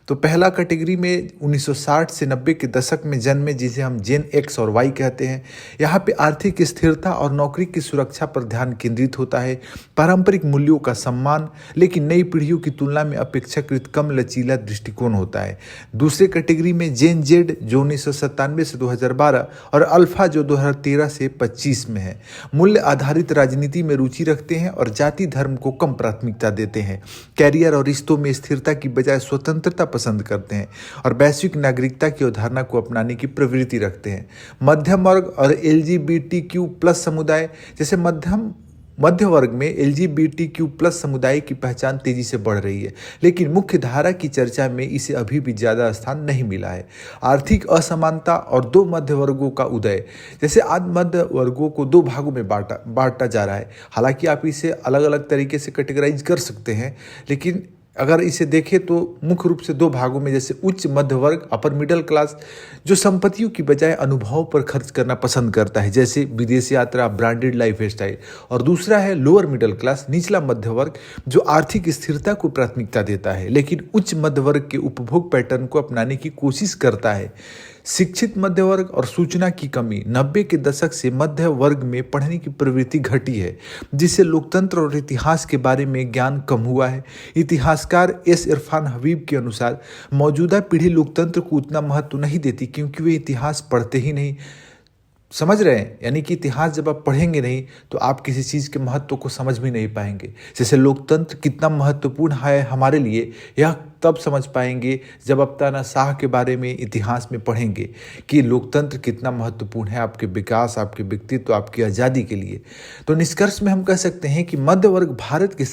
तो पहला कैटेगरी में 1960 से 90 के दशक में जन्मे, जिसे हम जेन एक्स और वाई कहते हैं। यहाँ पे आर्थिक स्थिरता और नौकरी की सुरक्षा पर ध्यान केंद्रित होता है, पारंपरिक मूल्यों का सम्मान, लेकिन नई पीढ़ियों की तुलना में अपेक्षाकृत कम लचीला दृष्टिकोण होता है। दूसरे कैटेगरी में जेन जेड जो 1997 से 2012 और अल्फा जो 2013 से 25 में है। मूल्य आधारित राजनीति में रुचि रखते हैं और जाति धर्म को कम प्राथमिकता देते हैं। कैरियर और रिश्तों में स्थिरता की बजाय स्वतंत्रता पसंद करते हैं और वैश्विक नागरिकता की अवधारणा को अपनाने की प्रवृत्ति रखते हैं। मध्यम वर्ग और LGBTQ+ समुदाय, जैसे मध्य वर्ग में LGBTQ+ समुदाय की पहचान तेजी से बढ़ रही है, लेकिन मुख्य धारा की चर्चा में इसे अभी भी ज़्यादा स्थान नहीं मिला है। आर्थिक असमानता और दो मध्य वर्गों का उदय, जैसे आज मध्य वर्गों को दो भागों में बांटा जा रहा है। हालांकि आप इसे अलग अलग तरीके से कैटेगराइज कर सकते हैं, लेकिन अगर इसे देखें तो मुख्य रूप से दो भागों में, जैसे उच्च मध्य वर्ग अपर मिडिल क्लास जो संपत्तियों की बजाय अनुभव पर खर्च करना पसंद करता है, जैसे विदेश यात्रा, ब्रांडेड लाइफ स्टाइल, और दूसरा है लोअर मिडिल क्लास निचला मध्य वर्ग जो आर्थिक स्थिरता को प्राथमिकता देता है लेकिन उच्च मध्य वर्ग के उपभोग पैटर्न को अपनाने की कोशिश करता है। शिक्षित मध्य वर्ग और सूचना की कमी, 90 के दशक से मध्य वर्ग में पढ़ने की प्रवृत्ति घटी है, जिससे लोकतंत्र और इतिहास के बारे में ज्ञान कम हुआ है। इतिहासकार एस इरफान हबीब के अनुसार मौजूदा पीढ़ी लोकतंत्र को उतना महत्व नहीं देती क्योंकि वे इतिहास पढ़ते ही नहीं। समझ रहे हैं? यानी कि इतिहास जब आप पढ़ेंगे नहीं तो आप किसी चीज़ के महत्व को समझ भी नहीं पाएंगे। जैसे लोकतंत्र कितना महत्वपूर्ण है हमारे लिए, यह तब समझ पाएंगे जब आप तानाशाह के बारे में इतिहास में पढ़ेंगे कि लोकतंत्र कितना महत्वपूर्ण है आपके विकास, आपके व्यक्तित्व, आपकी आज़ादी के लिए। तो निष्कर्ष में हम कह सकते हैं कि मध्य वर्ग भारत के